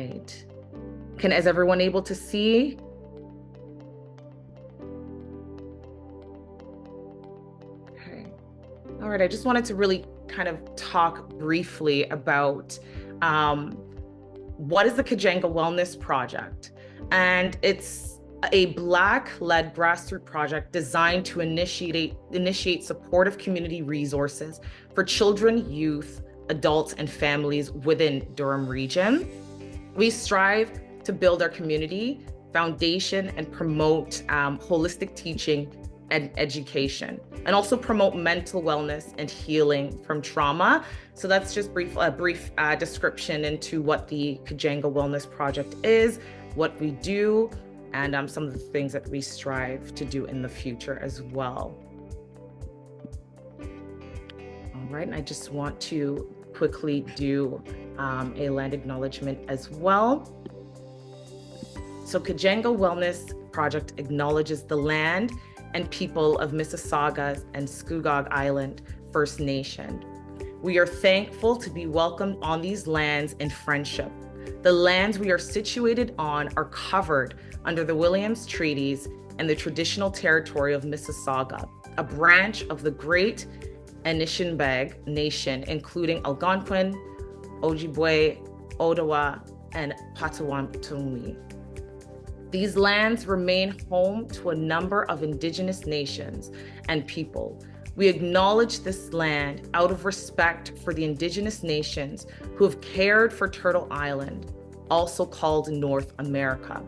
right. Is everyone able to see? Okay. All right, I just wanted to really kind of talk briefly about what is the Kajanga Wellness Project? And it's a Black-led grassroots project designed to initiate supportive community resources for children, youth, adults, and families within Durham region. We strive to build our community foundation and promote holistic teaching and education, and also promote mental wellness and healing from trauma. So that's just a brief description into what the Kajanga Wellness Project is, what we do, and some of the things that we strive to do in the future as well. All right, and I just want to quickly do a land acknowledgement as well. So Kajanga Wellness Project acknowledges the land and people of Mississauga and Scugog Island First Nation. We are thankful to be welcomed on these lands in friendship. The lands we are situated on are covered under the Williams Treaties and the traditional territory of Mississauga, a branch of the Great Anishinaabe Nation, including Algonquin, Ojibwe, Ottawa, and Potawatomi. These lands remain home to a number of Indigenous nations and people. We acknowledge this land out of respect for the Indigenous nations who have cared for Turtle Island, also called North America.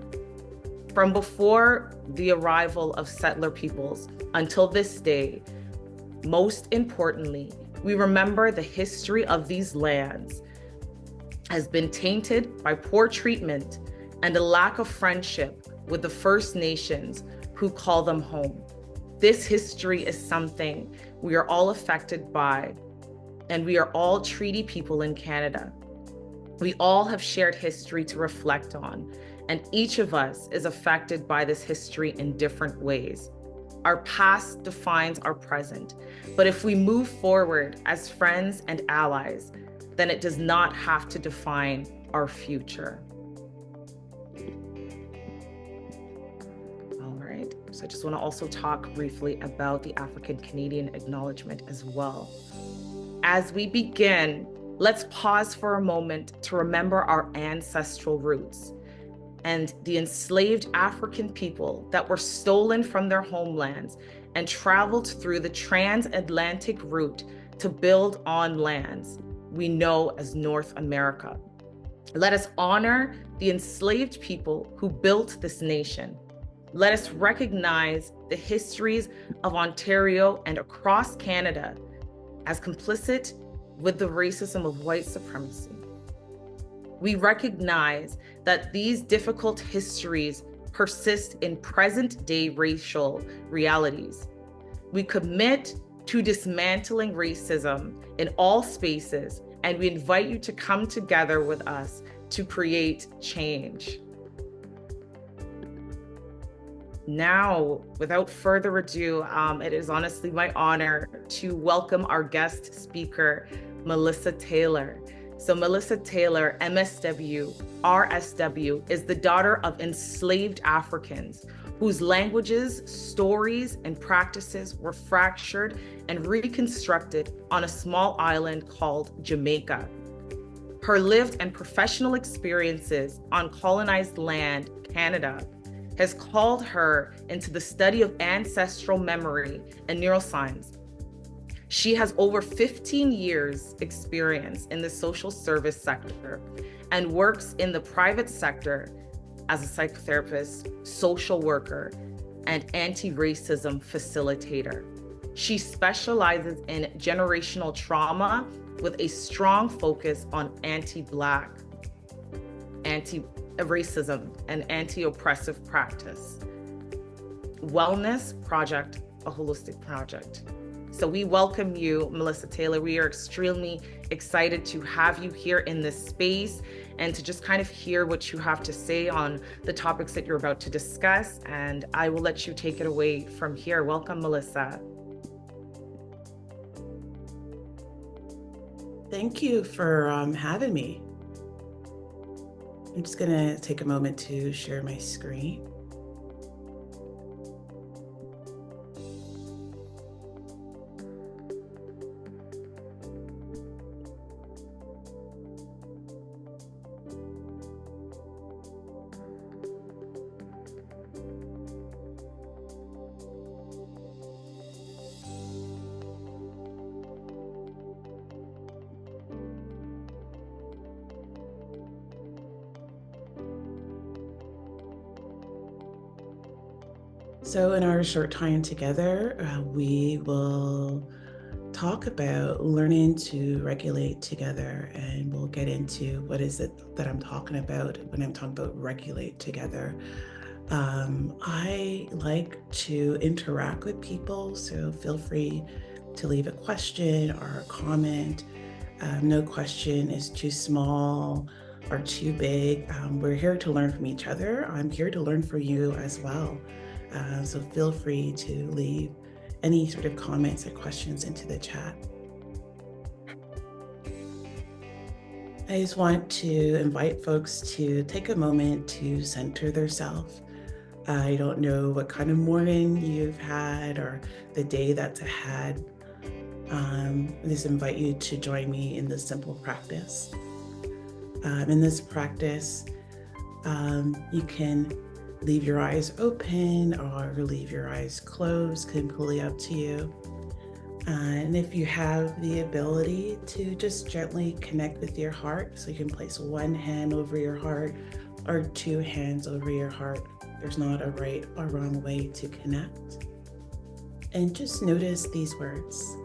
From before the arrival of settler peoples until this day, most importantly, we remember the history of these lands has been tainted by poor treatment and a lack of friendship with the First Nations who call them home. This history is something we are all affected by, and we are all treaty people in Canada. We all have shared history to reflect on, and each of us is affected by this history in different ways. Our past defines our present, but if we move forward as friends and allies, then it does not have to define our future. All right, so I just want to also talk briefly about the African Canadian acknowledgement as well. As we begin, let's pause for a moment to remember our ancestral roots and the enslaved African people that were stolen from their homelands and traveled through the transatlantic route to build on lands we know as North America. Let us honor the enslaved people who built this nation. Let us recognize the histories of Ontario and across Canada as complicit with the racism of white supremacy. We recognize that these difficult histories persist in present-day racial realities. We commit to dismantling racism in all spaces, and we invite you to come together with us to create change. Now, without further ado, it is honestly my honor to welcome our guest speaker, Melissa Taylor. So Melissa Taylor, MSW, RSW, is the daughter of enslaved Africans whose languages, stories, and practices were fractured and reconstructed on a small island called Jamaica. Her lived and professional experiences on colonized land, Canada, has called her into the study of ancestral memory and neuroscience. She has over 15 years experience in the social service sector and works in the private sector as a psychotherapist, social worker, and anti-racism facilitator. She specializes in generational trauma with a strong focus on anti-Black, anti-racism, and anti-oppressive practice. Wellness Project, a holistic project. So we welcome you, Melissa Taylor. We are extremely excited to have you here in this space and to just kind of hear what you have to say on the topics that you're about to discuss. And I will let you take it away from here. Welcome, Melissa. Thank you for having me. I'm just gonna take a moment to share my screen. So in our short time together, we will talk about learning to regulate together, and we'll get into what is it that I'm talking about when I'm talking about regulate together. I like to interact with people, so feel free to leave a question or a comment. No question is too small or too big. We're here to learn from each other. I'm here to learn from you as well. So feel free to leave any sort of comments or questions into the chat. I just want to invite folks to take a moment to center themselves. I don't know what kind of morning you've had or the day that's ahead. I just invite you to join me in this simple practice. In this practice, you can leave your eyes open or leave your eyes closed, completely up to you. And if you have the ability to just gently connect with your heart, so you can place one hand over your heart or two hands over your heart. There's not a right or wrong way to connect. And just notice these words.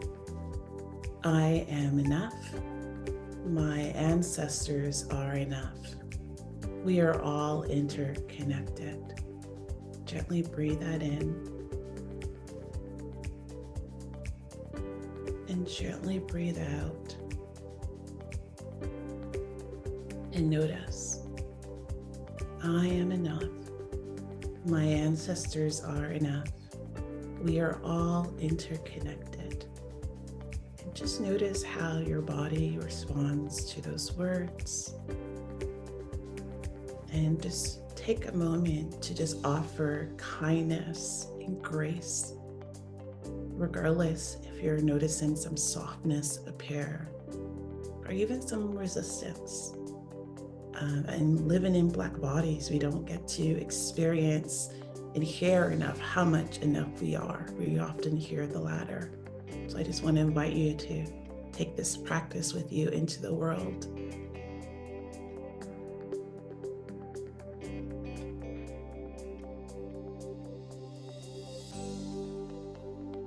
I am enough. My ancestors are enough. We are all interconnected. Gently breathe that in. And gently breathe out. And notice, I am enough. My ancestors are enough. We are all interconnected. And just notice how your body responds to those words. And just take a moment to just offer kindness and grace, regardless if you're noticing some softness appear or even some resistance. And living in Black bodies, we don't get to experience and hear enough how much enough we are. We often hear the latter. So I just want to invite you to take this practice with you into the world.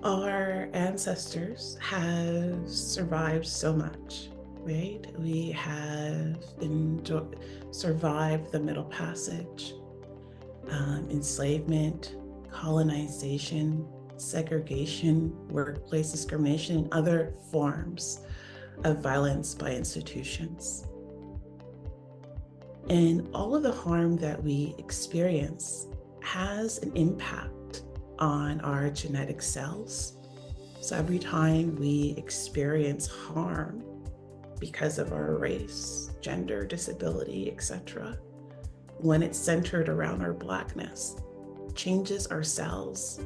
Our ancestors have survived so much, right? We have survived the Middle Passage, enslavement, colonization, segregation, workplace discrimination, and other forms of violence by institutions. And all of the harm that we experience has an impact on our genetic cells. So every time we experience harm because of our race, gender, disability, etc., when it's centered around our Blackness, changes our cells.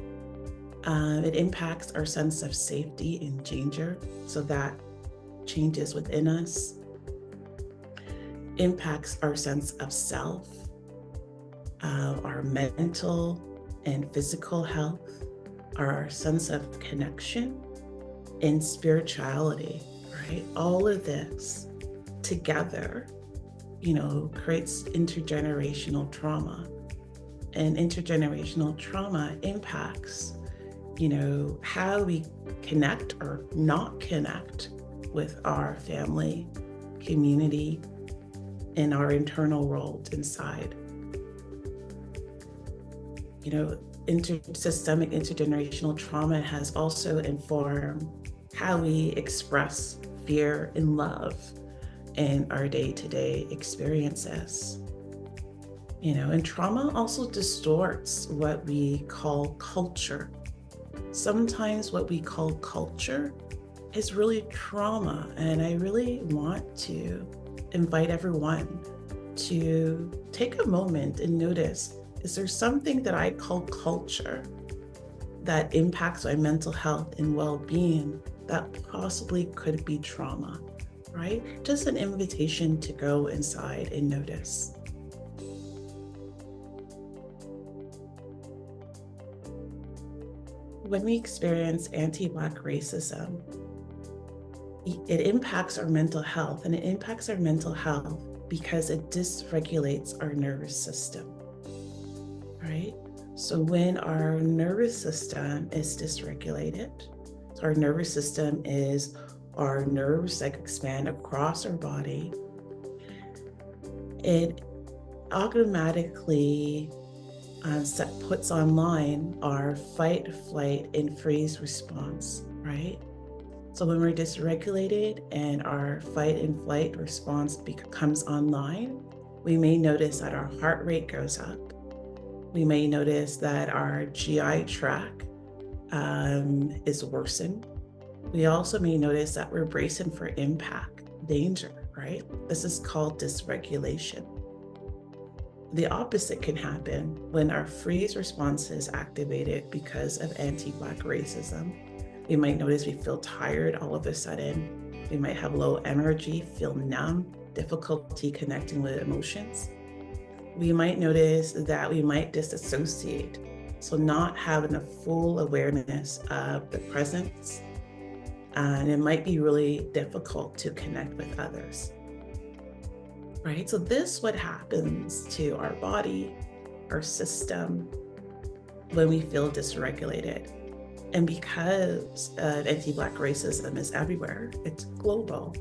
It impacts our sense of safety and danger, so that changes within us, impacts our sense of self, our mental and physical health, our sense of connection and spirituality, right? All of this together, creates intergenerational trauma. And intergenerational trauma impacts, how we connect or not connect with our family, community, and our internal world inside. Systemic intergenerational trauma has also informed how we express fear and love in our day-to-day experiences. And trauma also distorts what we call culture. Sometimes what we call culture is really trauma. And I really want to invite everyone to take a moment and notice, is there something that I call culture that impacts my mental health and well-being that possibly could be trauma, right? Just an invitation to go inside and notice. When we experience anti-Black racism, it impacts our mental health, and it impacts our mental health because it dysregulates our nervous system, right? So when our nervous system is dysregulated, so our nervous system is our nerves that expand across our body, it automatically puts online our fight, flight, and freeze response, right? So when we're dysregulated and our fight and flight response comes online, we may notice that our heart rate goes up. We may notice that our GI tract is worsened. We also may notice that we're bracing for impact, danger, right? This is called dysregulation. The opposite can happen when our freeze response is activated because of anti-Black racism. We might notice we feel tired all of a sudden. We might have low energy, feel numb, difficulty connecting with emotions. We might notice that we might disassociate, so not having a full awareness of the presence, and it might be really difficult to connect with others, right? So this is what happens to our body, our system, when we feel dysregulated. And because anti-Black racism is everywhere, it's global,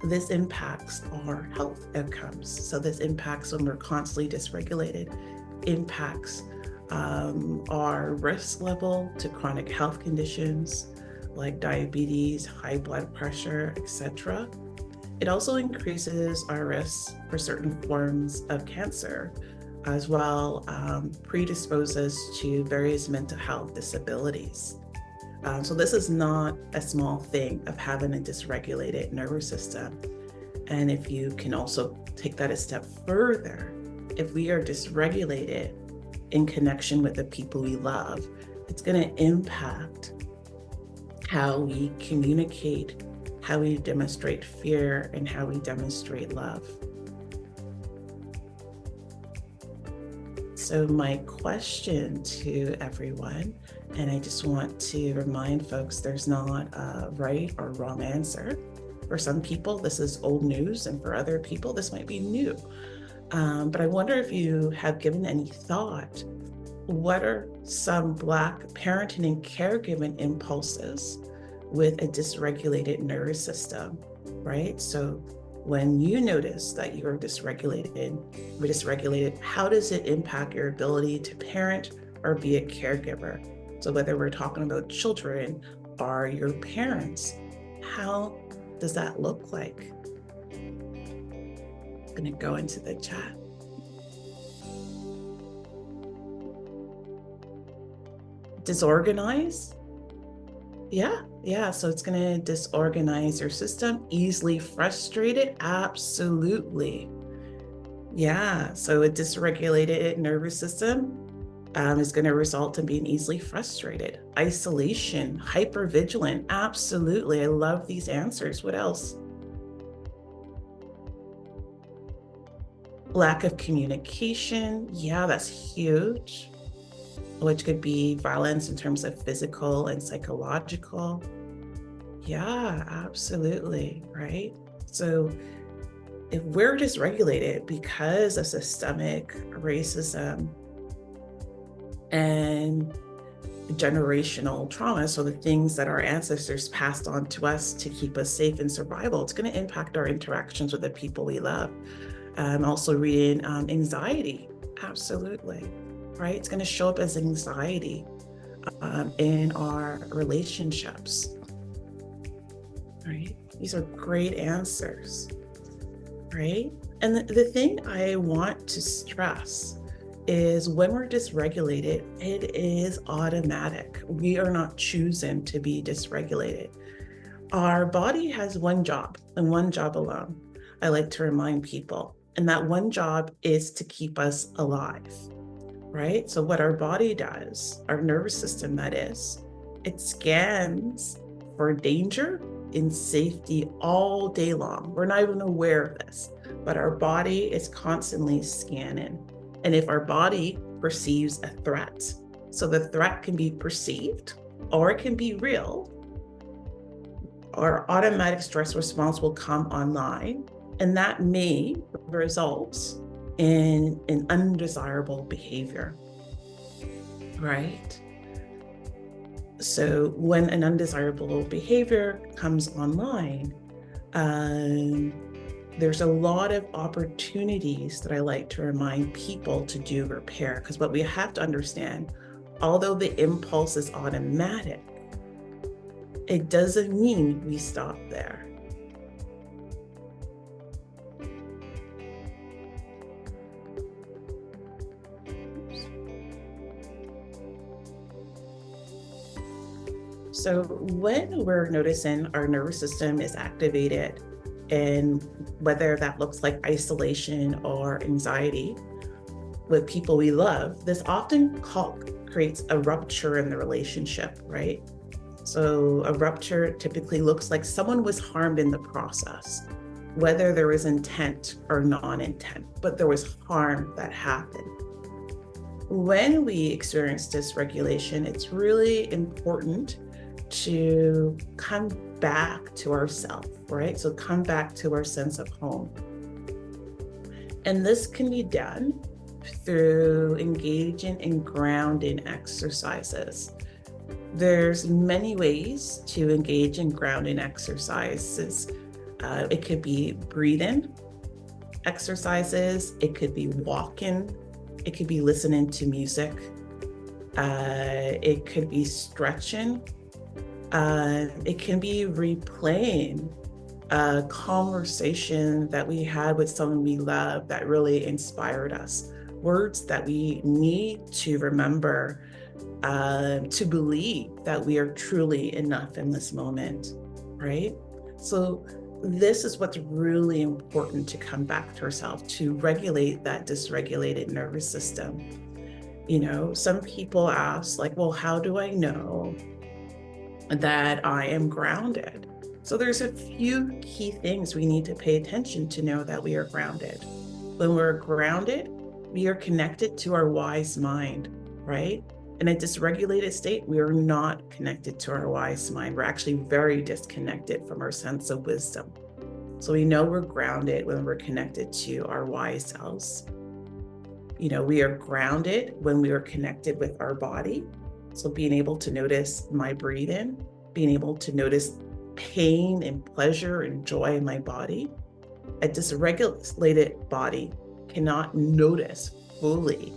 this impacts our health outcomes. So this impacts when we're constantly dysregulated, impacts our risk level to chronic health conditions like diabetes, high blood pressure, etc. It also increases our risk for certain forms of cancer, as well predisposes to various mental health disabilities. So this is not a small thing of having a dysregulated nervous system. And if you can also take that a step further, if we are dysregulated in connection with the people we love, it's going to impact how we communicate, how we demonstrate fear, and how we demonstrate love. So my question to everyone, and I just want to remind folks, there's not a right or wrong answer. For some people, this is old news, and for other people, this might be new. But I wonder if you have given any thought, what are some Black parenting and caregiving impulses with a dysregulated nervous system, right? So when you notice that you're dysregulated, how does it impact your ability to parent or be a caregiver? So whether we're talking about children or your parents, how does that look like? I'm gonna go into the chat. Disorganized? Yeah, so it's gonna disorganize your system. Easily frustrated? Absolutely. Yeah, so a dysregulated nervous system is gonna result in being easily frustrated. Isolation, hypervigilant? Absolutely, I love these answers. What else? Lack of communication? Yeah, that's huge. Which could be violence in terms of physical and psychological. Yeah, absolutely, right? So if we're dysregulated because of systemic racism and generational trauma, so the things that our ancestors passed on to us to keep us safe and survival, it's going to impact our interactions with the people we love. Also reading anxiety, absolutely. Right? It's going to show up as anxiety in our relationships, right? These are great answers, right? And the thing I want to stress is when we're dysregulated, it is automatic. We are not choosing to be dysregulated. Our body has one job and one job alone. I like to remind people, And that one job is to keep us alive, right? So what our body does, our nervous system that is, it scans for danger and safety all day long. We're not even aware of this, but our body is constantly scanning. And if our body perceives a threat, so the threat can be perceived or it can be real, our automatic stress response will come online, and that may result in an undesirable behavior, right? So when an undesirable behavior comes online, there's a lot of opportunities that I like to remind people to do repair, because what we have to understand, although the impulse is automatic, it doesn't mean we stop there. So when we're noticing our nervous system is activated, and whether that looks like isolation or anxiety with people we love, this often creates a rupture in the relationship, right? So a rupture typically looks like someone was harmed in the process, whether there was intent or non-intent, but there was harm that happened. When we experience dysregulation, it's really important to come back to ourself, right? So come back to our sense of home. And this can be done through engaging in grounding exercises. There's many ways to engage in grounding exercises. It could be breathing exercises, it could be walking, it could be listening to music, it could be stretching. It can be replaying a conversation that we had with someone we love that really inspired us. Words that we need to remember to believe that we are truly enough in this moment, right? So this is what's really important to come back to ourselves, to regulate that dysregulated nervous system. You know, some people ask, like, well, how do I know that I am grounded? So there's a few key things we need to pay attention to know that we are grounded. When we're grounded, we are connected to our wise mind, right? In a dysregulated state, we are not connected to our wise mind. We're actually very disconnected from our sense of wisdom. So we know we're grounded when we're connected to our wise selves. You know, we are grounded when we are connected with our body. So being able to notice my breathing, being able to notice pain and pleasure and joy in my body. A dysregulated body cannot notice fully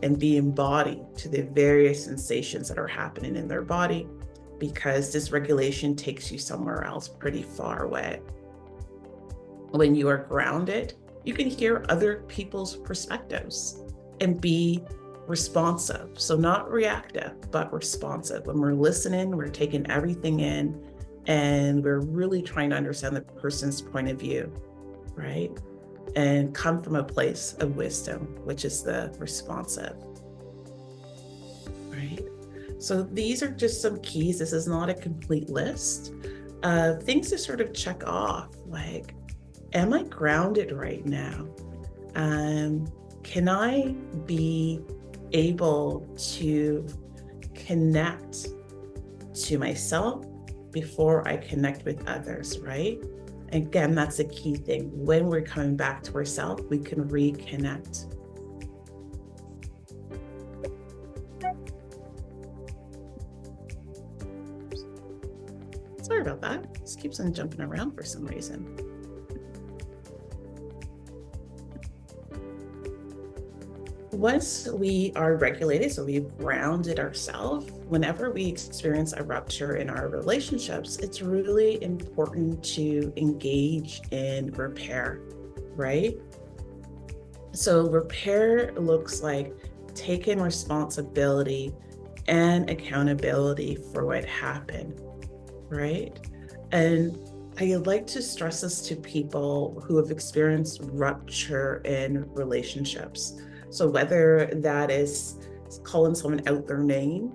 and be embodied to the various sensations that are happening in their body, because dysregulation takes you somewhere else pretty far away. When you are grounded, you can hear other people's perspectives and be responsive. So not reactive, but responsive. When we're listening, we're taking everything in and we're really trying to understand the person's point of view, right? And come from a place of wisdom, which is the responsive, right? So these are just some keys. This is not a complete list of things to sort of check off, like, am I grounded right now? Can I be able to connect to myself before I connect with others, right? Again, that's a key thing. When we're coming back to ourselves, we can reconnect. Sorry about that. This keeps on jumping around for some reason. Once we are regulated, so we've grounded ourselves, whenever we experience a rupture in our relationships, it's really important to engage in repair, right? So repair looks like taking responsibility and accountability for what happened, right? And I like to stress this to people who have experienced rupture in relationships. So whether that is calling someone out their name,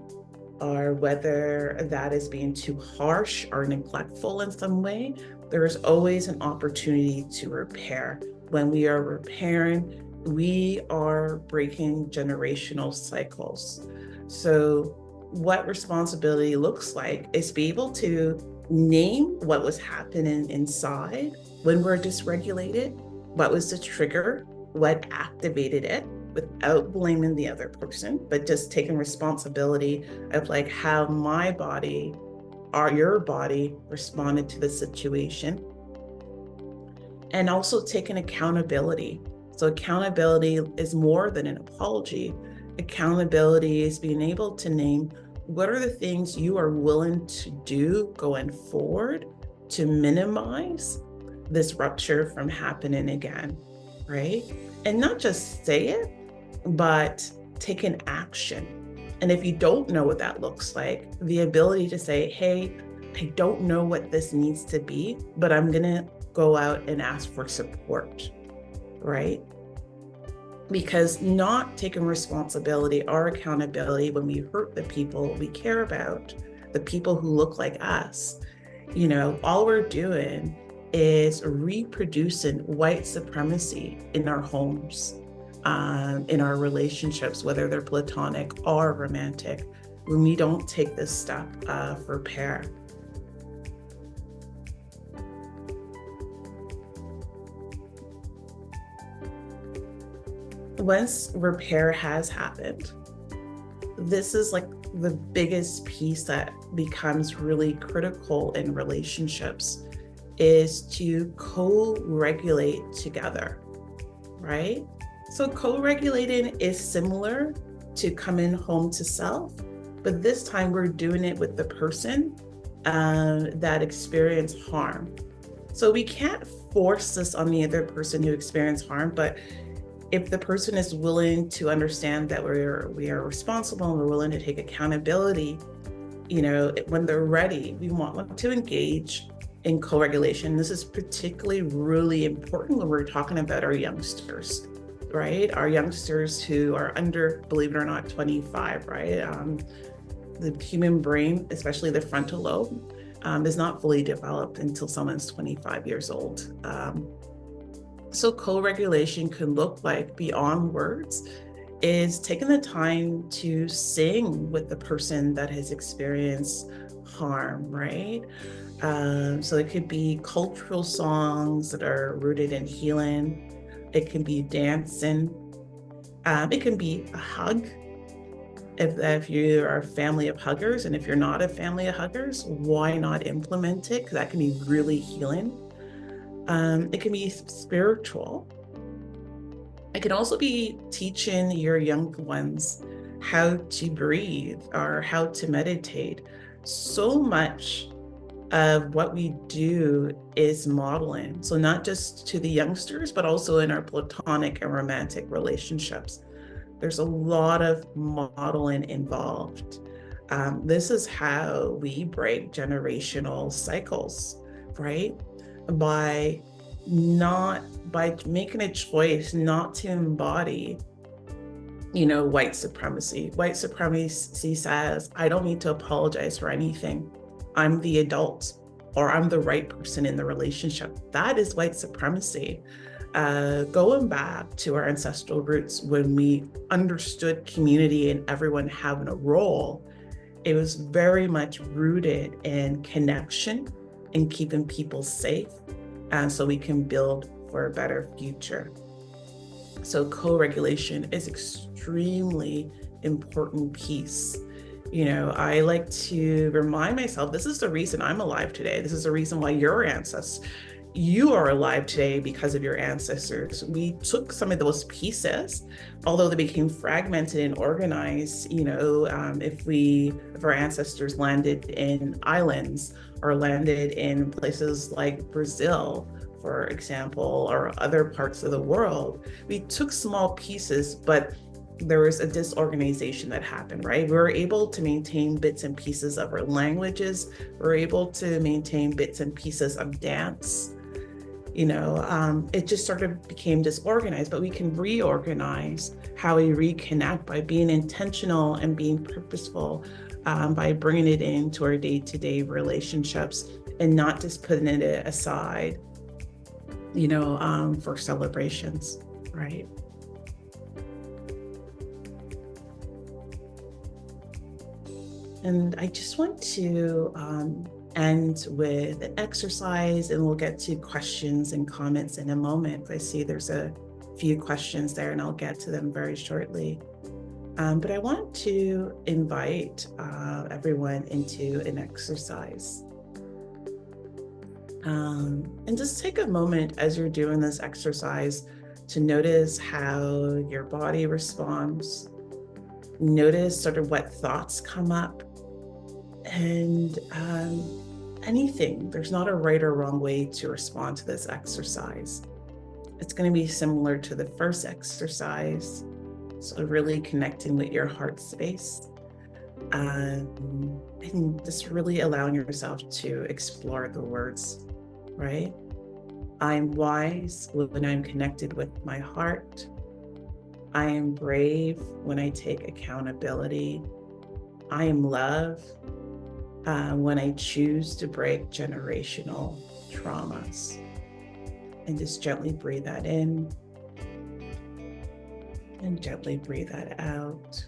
or whether that is being too harsh or neglectful in some way, there is always an opportunity to repair. When we are repairing, we are breaking generational cycles. So what responsibility looks like is be able to name what was happening inside when we're dysregulated, what was the trigger, what activated it, without blaming the other person, but just taking responsibility of like how my body or your body responded to the situation. And also taking accountability. So accountability is more than an apology. Accountability is being able to name what are the things you are willing to do going forward to minimize this rupture from happening again, right? And not just say it, but take an action. And if you don't know what that looks like, the ability to say, hey, I don't know what this needs to be, but I'm gonna go out and ask for support, right? Because not taking responsibility or accountability when we hurt the people we care about, the people who look like us, all we're doing is reproducing white supremacy in our homes, in our relationships, whether they're platonic or romantic, when we don't take this step of repair. Once repair has happened, this is like the biggest piece that becomes really critical in relationships, is to co-regulate together, right? So co-regulating is similar to coming home to self, but this time we're doing it with the person that experienced harm. So we can't force this on the other person who experienced harm, but if the person is willing to understand that we are responsible and we're willing to take accountability, when they're ready, we want them to engage in co-regulation. This is particularly really important when we're talking about our youngsters, right? Our youngsters who are under, believe it or not, 25, right? The human brain, especially the frontal lobe, is not fully developed until someone's 25 years old. So co-regulation can look like, beyond words, is taking the time to sing with the person that has experienced harm, right? So it could be cultural songs that are rooted in healing. It can be dancing. It can be a hug. If you are a family of huggers, and if you're not a family of huggers, why not implement it? Because that can be really healing. It can be spiritual. It can also be teaching your young ones how to breathe or how to meditate. So much of what we do is modeling. So not just to the youngsters, but also in our platonic and romantic relationships. There's a lot of modeling involved. This is how we break generational cycles, right? By making a choice not to embody, white supremacy. White supremacy says, I don't need to apologize for anything. I'm the adult, or I'm the right person in the relationship. That is white supremacy. Going back to our ancestral roots, when we understood community and everyone having a role, it was very much rooted in connection and keeping people safe, so we can build for a better future. So co-regulation is extremely important piece. I like to remind myself, this is the reason I'm alive today. This is the reason why you are alive today, because of your ancestors. We took some of those pieces, although they became fragmented and organized. If our ancestors landed in islands or landed in places like Brazil, for example, or other parts of the world, we took small pieces, but there was a disorganization that happened, right? We were able to maintain bits and pieces of our languages. We were able to maintain bits and pieces of dance. It just sort of became disorganized, but we can reorganize how we reconnect by being intentional and being purposeful, by bringing it into our day-to-day relationships and not just putting it aside, for celebrations, right? And I just want to end with an exercise, and we'll get to questions and comments in a moment. I see there's a few questions there, and I'll get to them very shortly. But I want to invite everyone into an exercise. And just take a moment as you're doing this exercise to notice how your body responds. Notice sort of what thoughts come up. And anything, there's not a right or wrong way to respond to this exercise. It's going to be similar to the first exercise. So really connecting with your heart space, and just really allowing yourself to explore the words, right? I'm wise when I'm connected with my heart. I am brave when I take accountability. I am love when I choose to break generational traumas. And just gently breathe that in and gently breathe that out.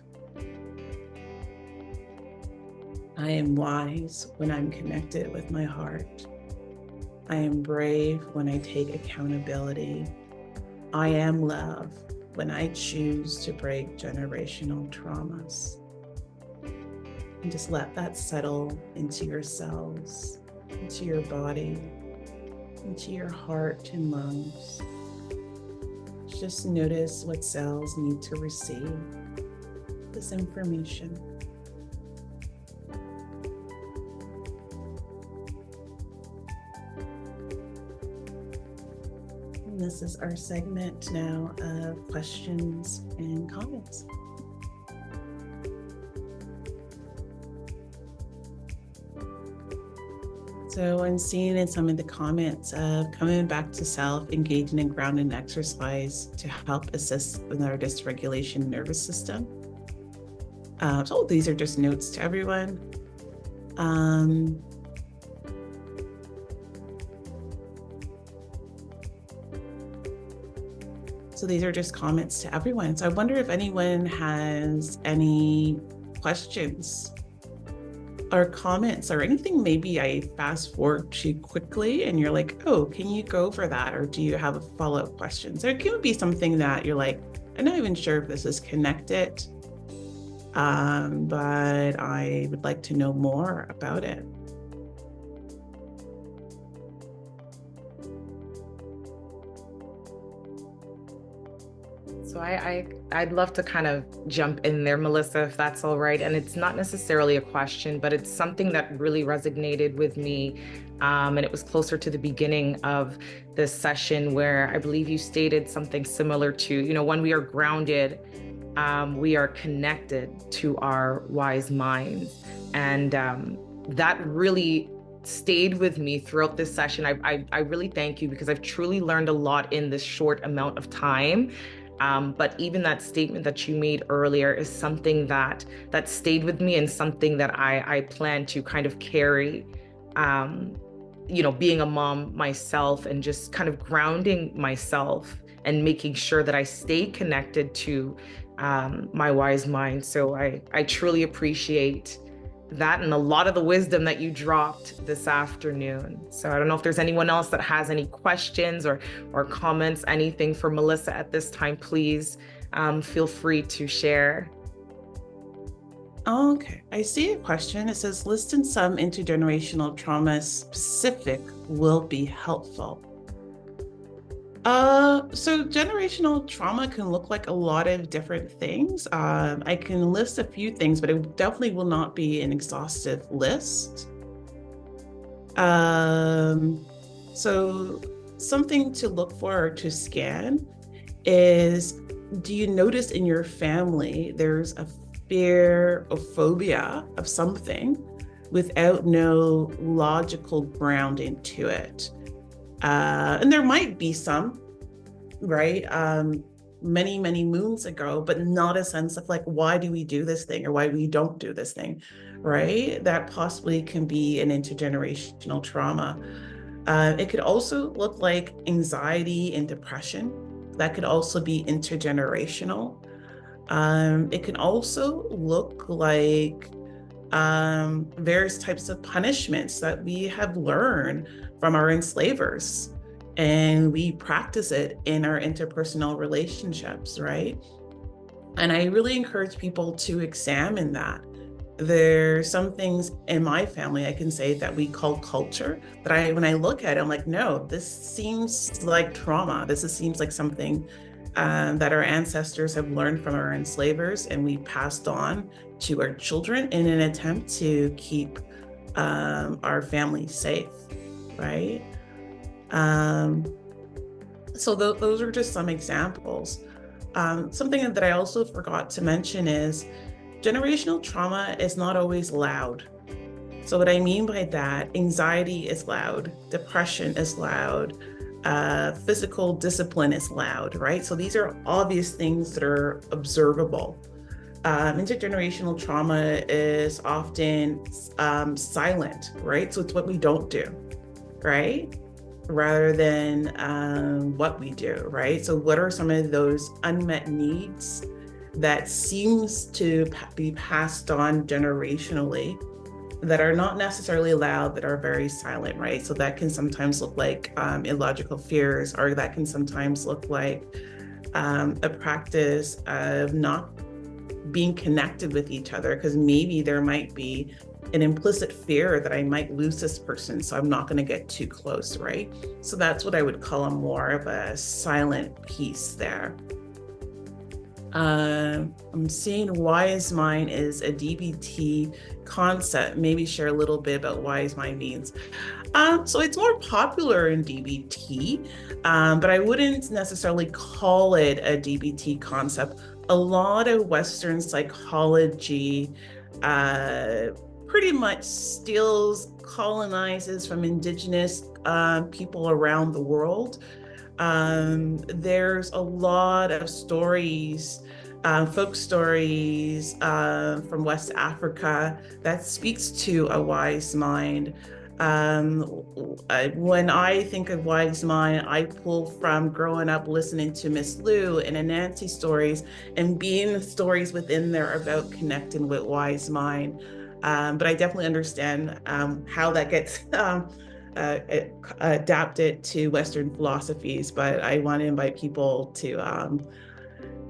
I am wise when I'm connected with my heart. I am brave when I take accountability. I am love when I choose to break generational traumas. And just let that settle into your cells, into your body, into your heart and lungs. Just notice what cells need to receive this information. And this is our segment now of questions and comments. So I'm seeing in some of the comments of coming back to self, engaging in grounding exercise to help assist with our dysregulation nervous system. So these are just notes to everyone. So these are just comments to everyone. So I wonder if anyone has any questions or comments or anything maybe I fast forward too quickly and you're like, oh, can you go over that? Or do you have a follow-up question? So it can be something that you're like, I'm not even sure if this is connected, but I would like to know more about it. So I'd love to kind of jump in there, Melissa, if that's all right. And it's not necessarily a question, but it's something that really resonated with me. And it was closer to the beginning of this session where I believe you stated something similar to, when we are grounded, we are connected to our wise minds. And that really stayed with me throughout this session. I really thank you because I've truly learned a lot in this short amount of time. But even that statement that you made earlier is something that stayed with me and something that I plan to kind of carry, being a mom myself and just kind of grounding myself and making sure that I stay connected to my wise mind. So I truly appreciate that and a lot of the wisdom that you dropped this afternoon. So I don't know if there's anyone else that has any questions or comments, anything for Melissa at this time, please feel free to share. Okay, I see a question. It says, listing some intergenerational trauma specific will be helpful. So generational trauma can look like a lot of different things. I can list a few things, but it definitely will not be an exhaustive list. So something to look for or to scan is do you notice in your family there's a fear or phobia of something without no logical grounding to it? And there might be some, right? Many, many moons ago, but not a sense of like, why do we do this thing or why we don't do this thing, right? That possibly can be an intergenerational trauma. It could also look like anxiety and depression. That could also be intergenerational. It can also look like various types of punishments that we have learned from our enslavers, and we practice it in our interpersonal relationships, right? And I really encourage people to examine that. There's some things in my family I can say that we call culture, that when I look at it, I'm like, no, this seems like trauma. Seems like something that our ancestors have learned from our enslavers, and we passed on to our children in an attempt to keep our family safe, right? So those are just some examples. Something that I also forgot to mention is generational trauma is not always loud. So what I mean by that, anxiety is loud, depression is loud, physical discipline is loud, right? So these are obvious things that are observable. Intergenerational trauma is often silent, right? So it's what we don't do, right? Rather than what we do, right? So what are some of those unmet needs that seems to be passed on generationally that are not necessarily loud, that are very silent, right? So that can sometimes look like illogical fears, or that can sometimes look like a practice of not being connected with each other, because maybe there might be an implicit fear that I might lose this person, so I'm not going to get too close, right? So that's what I would call a more of a silent piece there. I'm seeing Wise Mind is a DBT concept. Maybe share a little bit about Wise Mind means. So it's more popular in DBT, but I wouldn't necessarily call it a DBT concept. A lot of Western psychology pretty much steals, colonizes from indigenous people around the world. There's a lot of stories, folk stories from West Africa that speaks to a wise mind. When I think of wise mind, I pull from growing up listening to Miss Lou and Anansi stories, and being the stories within there about connecting with wise mind. But I definitely understand how that gets adapted to Western philosophies. But I want to invite people to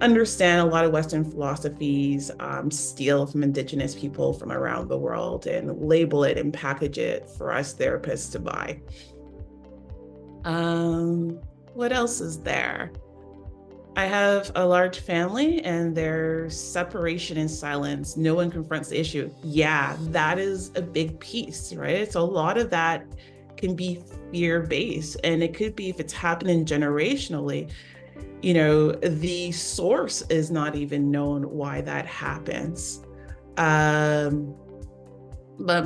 understand a lot of Western philosophies steal from indigenous people from around the world and label it and package it for us therapists to buy. What else is there? I have a large family, and there's separation and silence. No one confronts the issue. Yeah, that is a big piece, right? So a lot of that can be fear-based, and it could be, if it's happening generationally, the source is not even known why that happens. But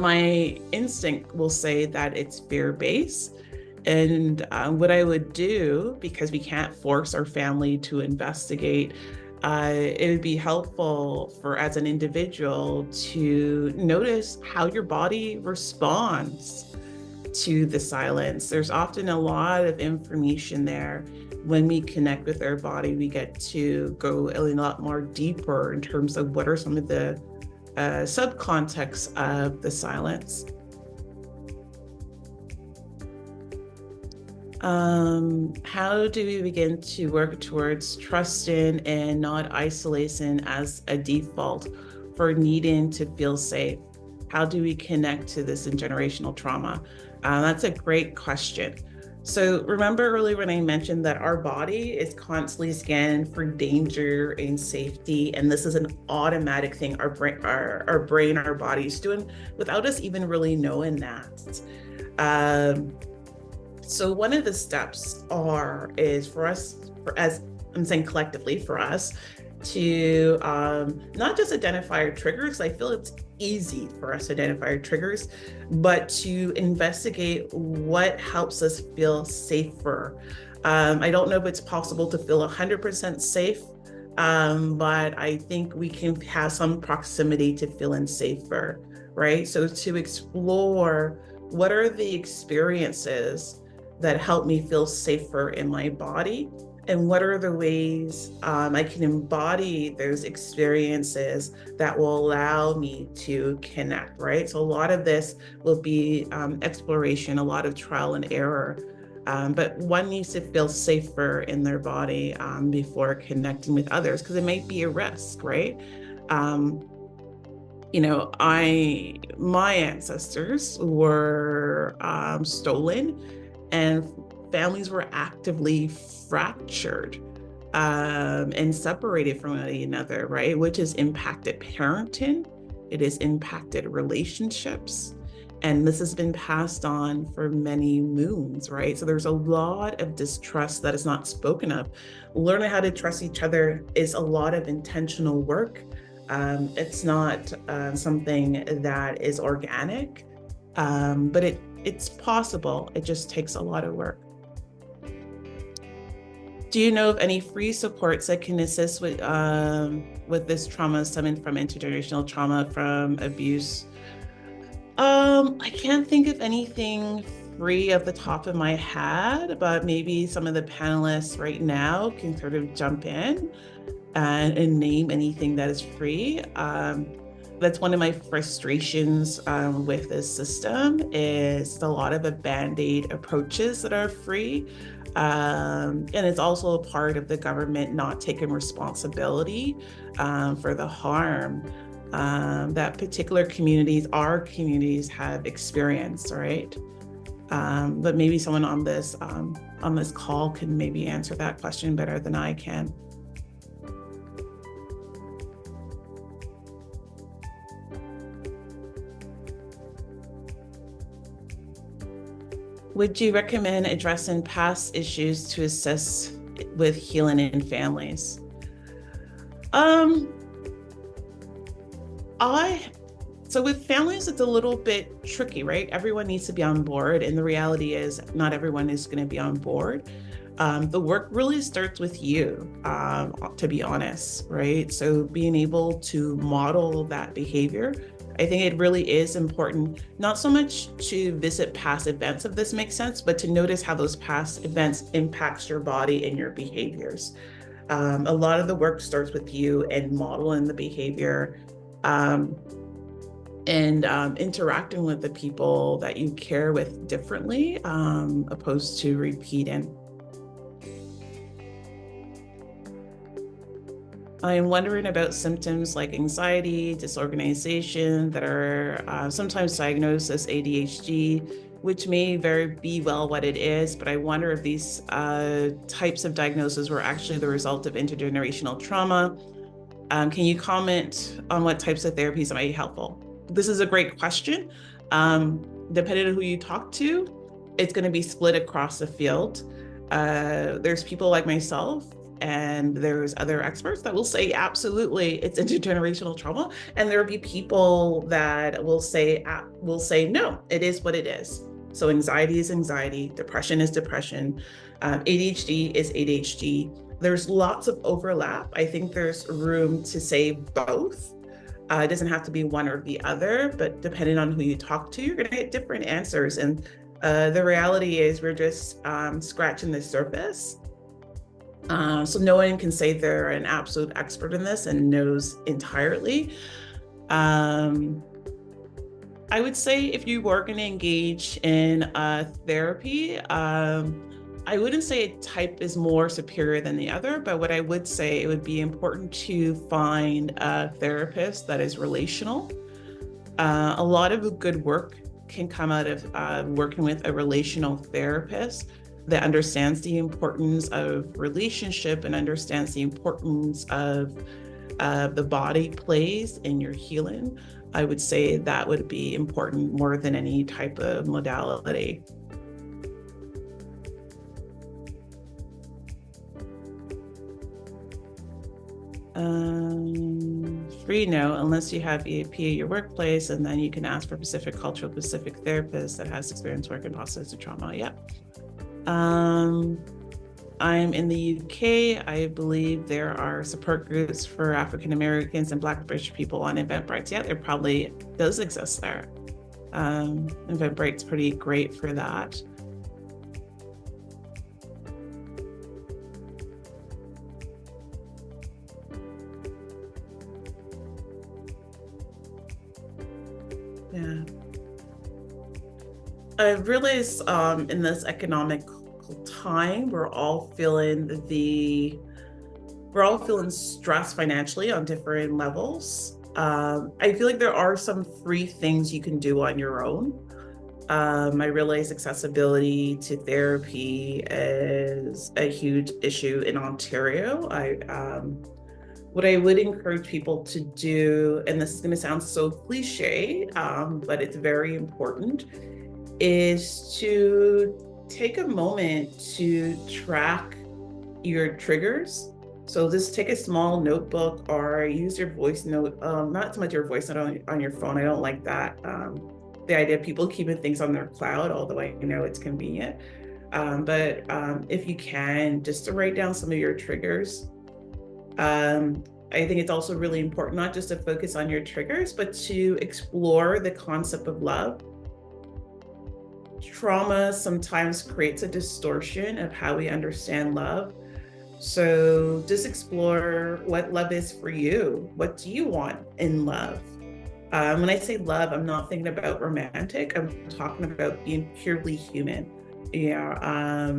my instinct will say that it's fear-based. And what I would do, because we can't force our family to investigate, it would be helpful as an individual to notice how your body responds to the silence. There's often a lot of information there. When we connect with our body, we get to go a lot more deeper in terms of what are some of the subcontexts of the silence. How do we begin to work towards trusting and not isolation as a default for needing to feel safe? How do we connect to this intergenerational trauma? That's a great question. So remember earlier when I mentioned that our body is constantly scanning for danger and safety, and this is an automatic thing our body is doing without us even really knowing that. So one of the steps is for us as I'm saying collectively for us, to not just identify our triggers. I feel it's easy for us to identify our triggers, but to investigate what helps us feel safer. I don't know if it's possible to feel 100% safe, but I think we can have some proximity to feeling safer, right? So to explore what are the experiences that help me feel safer in my body, and what are the ways I can embody those experiences that will allow me to connect, right? So a lot of this will be exploration, a lot of trial and error, but one needs to feel safer in their body before connecting with others, because it might be a risk, right? My ancestors were stolen, and families were actively fractured and separated from one another, right? Which has impacted parenting, it has impacted relationships, and this has been passed on for many moons, right? So there's a lot of distrust that is not spoken of. Learning how to trust each other is a lot of intentional work. It's not something that is organic, but it's possible. It just takes a lot of work. Do you know of any free supports that can assist with this trauma stemming from intergenerational trauma from abuse? I can't think of anything free off the top of my head, but maybe some of the panelists right now can sort of jump in and name anything that is free. That's one of my frustrations with this system, is a lot of the Band-Aid approaches that are free. And it's also a part of the government not taking responsibility for the harm that particular communities, our communities, have experienced, right? But maybe someone on this call can maybe answer that question better than I can. Would you recommend addressing past issues to assist with healing in families? So with families, it's a little bit tricky, right? Everyone needs to be on board, and the reality is not everyone is going to be on board. The work really starts with you, to be honest, right? So being able to model that behavior, I think it really is important, not so much to visit past events, if this makes sense, but to notice how those past events impacts your body and your behaviors. A lot of the work starts with you and modeling the behavior, and interacting with the people that you care with differently, opposed to repeating. I'm wondering about symptoms like anxiety, disorganization that are sometimes diagnosed as ADHD, which may very be well what it is, but I wonder if these types of diagnoses were actually the result of intergenerational trauma. Can you comment on what types of therapies might be helpful? This is a great question. Depending on who you talk to, it's going to be split across the field. There's people like myself, and there's other experts that will say, absolutely, it's intergenerational trauma. And there will be people that will say, no, it is what it is. So anxiety is anxiety, depression is depression, ADHD is ADHD. There's lots of overlap. I think there's room to say both. It doesn't have to be one or the other, but depending on who you talk to, you're going to get different answers. And the reality is we're just scratching the surface. So no one can say they're an absolute expert in this and knows entirely. I would say if you were going to engage in therapy, I wouldn't say a type is more superior than the other, but what I would say, it would be important to find a therapist that is relational. A lot of good work can come out of working with a relational therapist that understands the importance of relationship and understands the importance of the body plays in your healing. I would say that would be important more than any type of modality. Free, no, unless you have EAP at your workplace, and then you can ask for Pacific Cultural Pacific therapist that has experience working post-traumatic trauma. Yep. I'm in the UK. I believe there are support groups for African Americans and Black British people on Eventbrite. Yeah, there probably does exist there. Eventbrite's pretty great for that. Yeah. I realize in this economic time, we're all feeling stressed financially on different levels. I feel like there are some free things you can do on your own. I realize accessibility to therapy is a huge issue in Ontario. What I would encourage people to do, and this is going to sound so cliche, but it's very important, is to take a moment to track your triggers. So just take a small notebook or use your voice note, not so much your voice note on your phone. I don't like that. The idea of people keeping things on their cloud, although I know it's convenient. But if you can, just to write down some of your triggers. I think it's also really important not just to focus on your triggers, but to explore the concept of love. Trauma sometimes creates a distortion of how we understand love. So just explore what love is for you. What do you want in love? When I say love, I'm not thinking about romantic. I'm talking about being purely human. Yeah.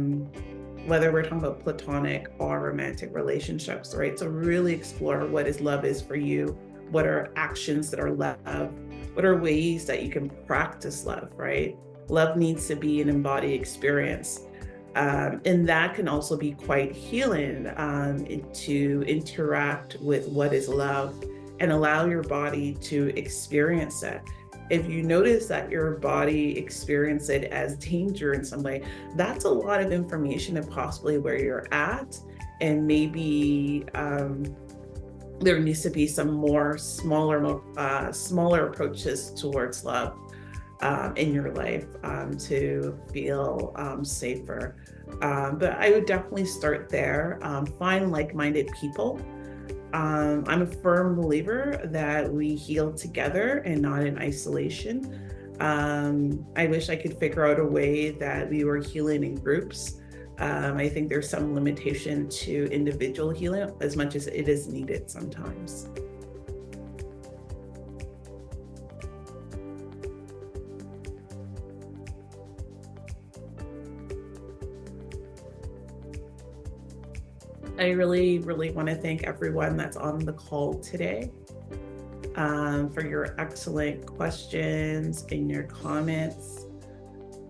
Whether we're talking about platonic or romantic relationships, right? So really explore what love is for you. What are actions that are love? What are ways that you can practice love, right? Love needs to be an embodied experience. And that can also be quite healing to interact with what is love and allow your body to experience it. If you notice that your body experiences it as danger in some way, that's a lot of information of possibly where you're at. And maybe there needs to be some more smaller approaches towards love in your life to feel safer. But I would definitely start there. Find like-minded people. I'm a firm believer that we heal together and not in isolation. I wish I could figure out a way that we were healing in groups. I think there's some limitation to individual healing as much as it is needed sometimes. I really, really want to thank everyone that's on the call today for your excellent questions and your comments.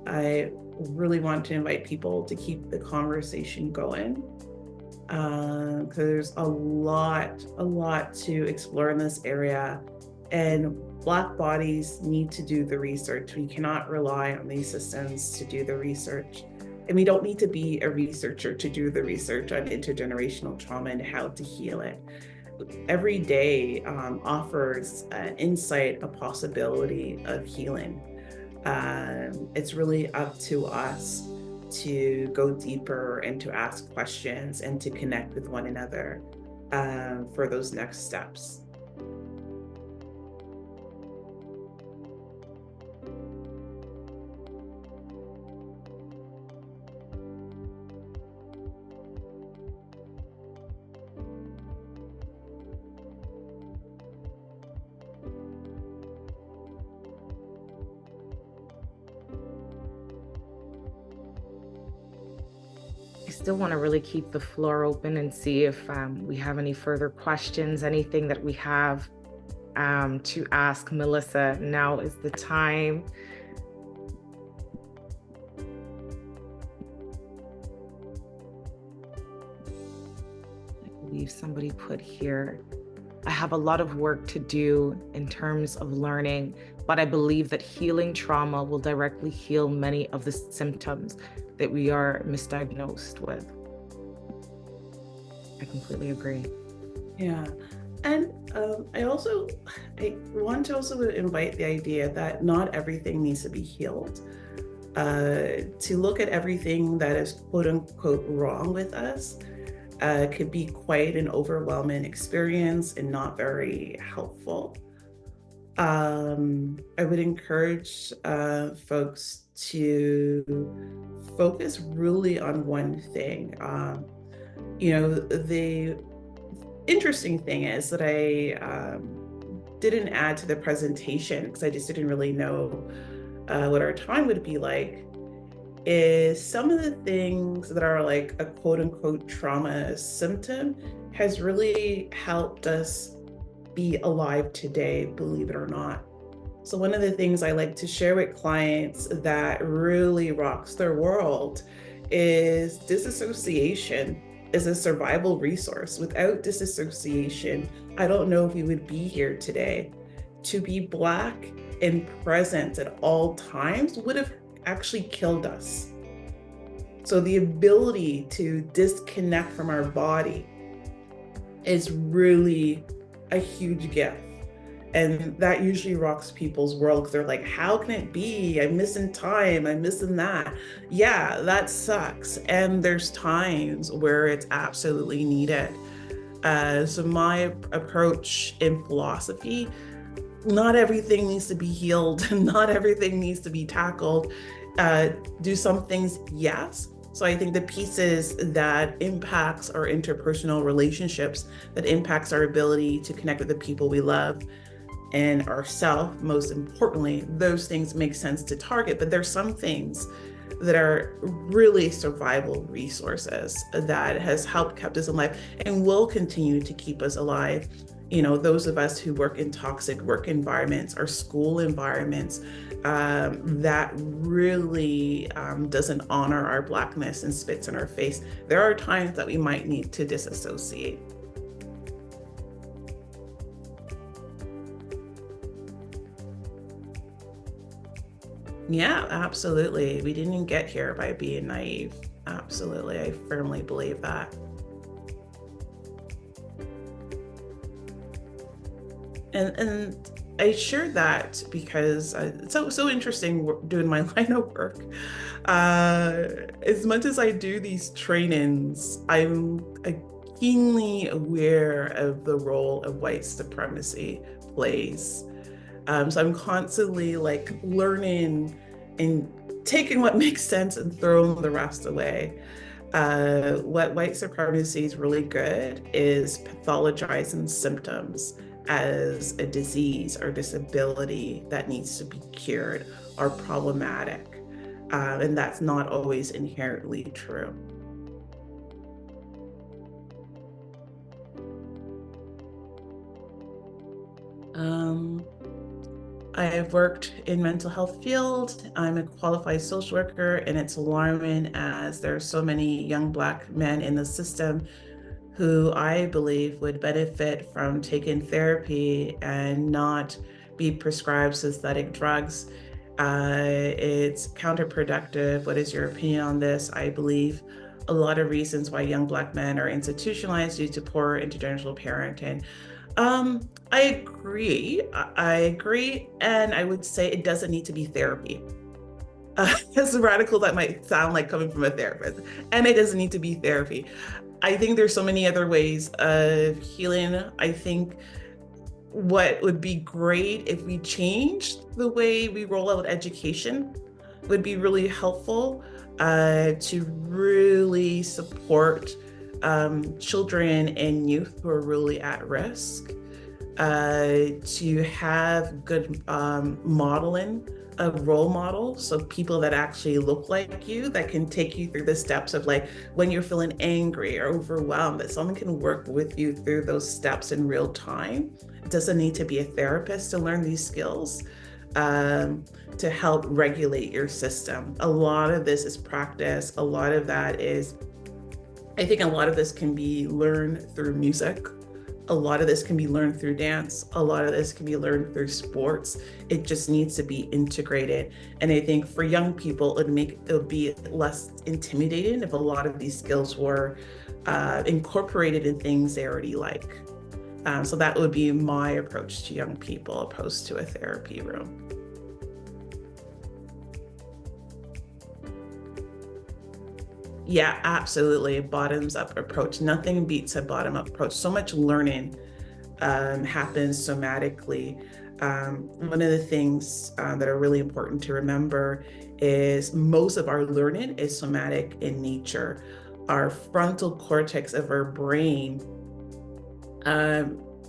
I really want to invite people to keep the conversation going because there's a lot to explore in this area, and Black bodies need to do the research. We cannot rely on these systems to do the research. And we don't need to be a researcher to do the research on intergenerational trauma and how to heal it. Every day offers an insight, a possibility of healing. It's really up to us to go deeper and to ask questions and to connect with one another for those next steps. I still want to really keep the floor open and see if we have any further questions, anything that we have to ask Melissa. Now is the time. I believe somebody put here, I have a lot of work to do in terms of learning, but I believe that healing trauma will directly heal many of the symptoms that we are misdiagnosed with. I completely agree. Yeah. And I want to also invite the idea that not everything needs to be healed. To look at everything that is quote unquote wrong with us could be quite an overwhelming experience and not very helpful. I would encourage folks to focus really on one thing. The interesting thing is that I didn't add to the presentation because I just didn't really know what our time would be like, is some of the things that are like a quote unquote trauma symptom has really helped us be alive today, believe it or not. So one of the things I like to share with clients that really rocks their world is disassociation is a survival resource. Without disassociation, I don't know if we would be here today. To be Black and present at all times would have actually killed us. So the ability to disconnect from our body is really a huge gift. And that usually rocks people's world because they're like, how can it be? I'm missing time. I'm missing that. Yeah, that sucks. And there's times where it's absolutely needed. So my approach in philosophy, not everything needs to be healed. Not everything needs to be tackled. Do some things, yes. So I think the pieces that impacts our interpersonal relationships, that impacts our ability to connect with the people we love and ourselves, most importantly, those things make sense to target. But there's some things that are really survival resources that has helped kept us alive and will continue to keep us alive. Those of us who work in toxic work environments or school environments, that really doesn't honor our Blackness and spits in our face. There are times that we might need to disassociate. Yeah, absolutely. We didn't get here by being naive. Absolutely. I firmly believe that. And I shared that because it's so interesting doing my line of work. As much as I do these trainings, I'm keenly aware of the role of white supremacy plays. So I'm constantly like learning and taking what makes sense and throwing the rest away. What white supremacy is really good is pathologizing symptoms as a disease or disability that needs to be cured or problematic. And that's not always inherently true. I have worked in mental health field. I'm a qualified social worker, and it's alarming as there are so many young Black men in the system who I believe would benefit from taking therapy and not be prescribed synthetic drugs. It's counterproductive. What is your opinion on this? I believe a lot of reasons why young Black men are institutionalized due to poor intergenerational parenting. I agree. I agree. And I would say it doesn't need to be therapy. As radical that might sound like coming from a therapist, and it doesn't need to be therapy. I think there's so many other ways of healing. I think what would be great if we changed the way we roll out education would be really helpful to really support children and youth who are really at risk, to have good modeling of role models, so people that actually look like you, that can take you through the steps of like when you're feeling angry or overwhelmed, that someone can work with you through those steps in real time. It doesn't need to be a therapist to learn these skills to help regulate your system. A lot of this is practice. A lot of that is, I think a lot of this can be learned through music. A lot of this can be learned through dance. A lot of this can be learned through sports. It just needs to be integrated. And I think for young people, it would be less intimidating if a lot of these skills were incorporated in things they already like. So that would be my approach to young people opposed to a therapy room. Yeah, absolutely. Bottoms up approach. Nothing beats a bottom up approach. So much learning happens somatically. One of the things that are really important to remember is most of our learning is somatic in nature. Our frontal cortex of our brain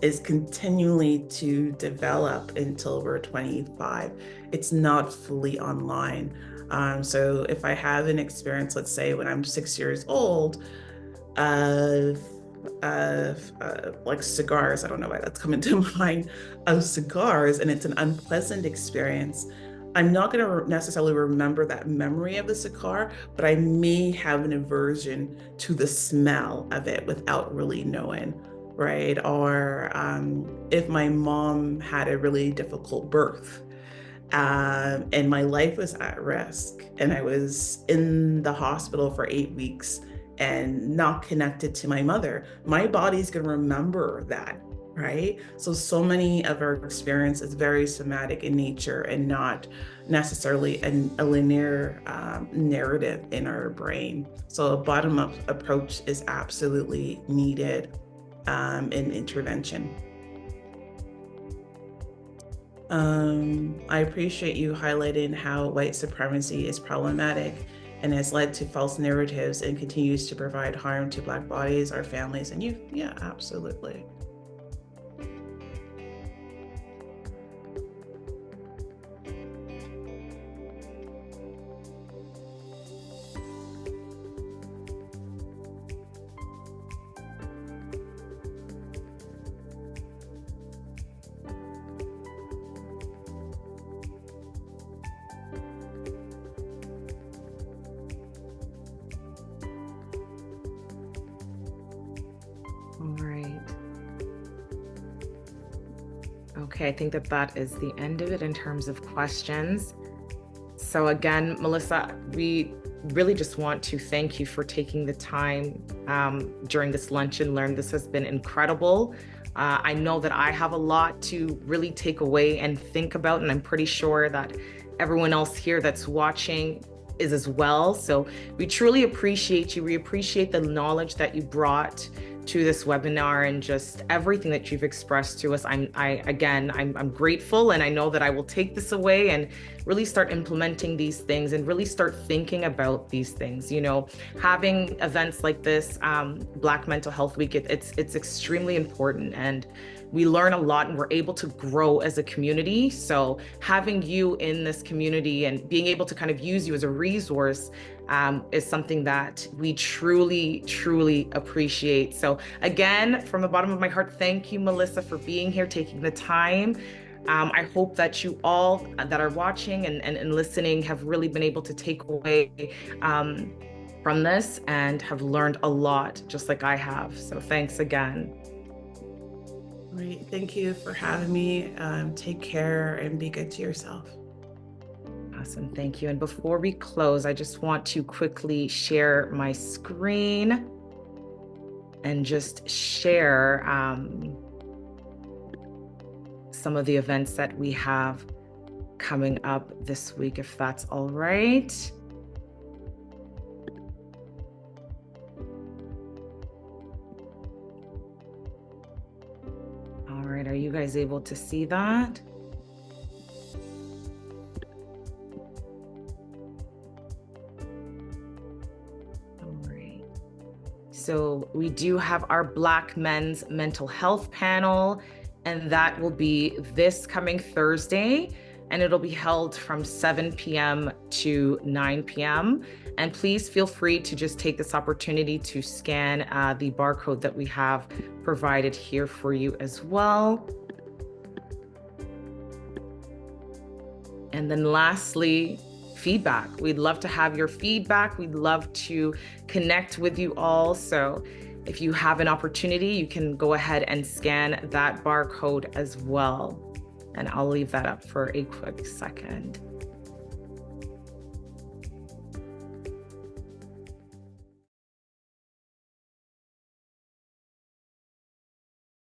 is continually to develop until we're 25. It's not fully online. So if I have an experience, let's say when I'm 6 years old, of like cigars, I don't know why that's coming to mind, of cigars, and it's an unpleasant experience, I'm not going to necessarily remember that memory of the cigar, but I may have an aversion to the smell of it without really knowing, right? Or if my mom had a really difficult birth, and my life was at risk, and I was in the hospital for 8 weeks and not connected to my mother, my body's going to remember that, right? So many of our experience is very somatic in nature and not necessarily a linear narrative in our brain. So a bottom-up approach is absolutely needed in intervention. I appreciate you highlighting how white supremacy is problematic and has led to false narratives and continues to provide harm to Black bodies, our families, and you. Yeah, absolutely. All right. Okay, I think that is the end of it in terms of questions. So again, Melissa, we really just want to thank you for taking the time during this Lunch and Learn. This has been incredible. I know that I have a lot to really take away and think about, and I'm pretty sure that everyone else here that's watching is as well. So we truly appreciate you. We appreciate the knowledge that you brought to this webinar and just everything that you've expressed to us. I'm grateful, and I know that I will take this away and really start implementing these things and really start thinking about these things. You know, having events like this, Black Mental Health Week, it's extremely important, and we learn a lot and we're able to grow as a community. So having you in this community and being able to kind of use you as a resource is something that we truly, truly appreciate. So again, from the bottom of my heart, thank you, Melissa, for being here, taking the time. I hope that you all that are watching and listening have really been able to take away from this and have learned a lot, just like I have. So thanks again. Great. Thank you for having me. Take care and be good to yourself. Awesome. Thank you. And before we close, I just want to quickly share my screen and just share some of the events that we have coming up this week, if that's all right. All right. Are you guys able to see that? So we do have our Black Men's Mental Health Panel, and that will be this coming Thursday, and it'll be held from 7 p.m. to 9 p.m. And please feel free to just take this opportunity to scan the barcode that we have provided here for you as well. And then lastly, feedback. We'd love to have your feedback. We'd love to connect with you all. So if you have an opportunity, you can go ahead and scan that barcode as well. And I'll leave that up for a quick second.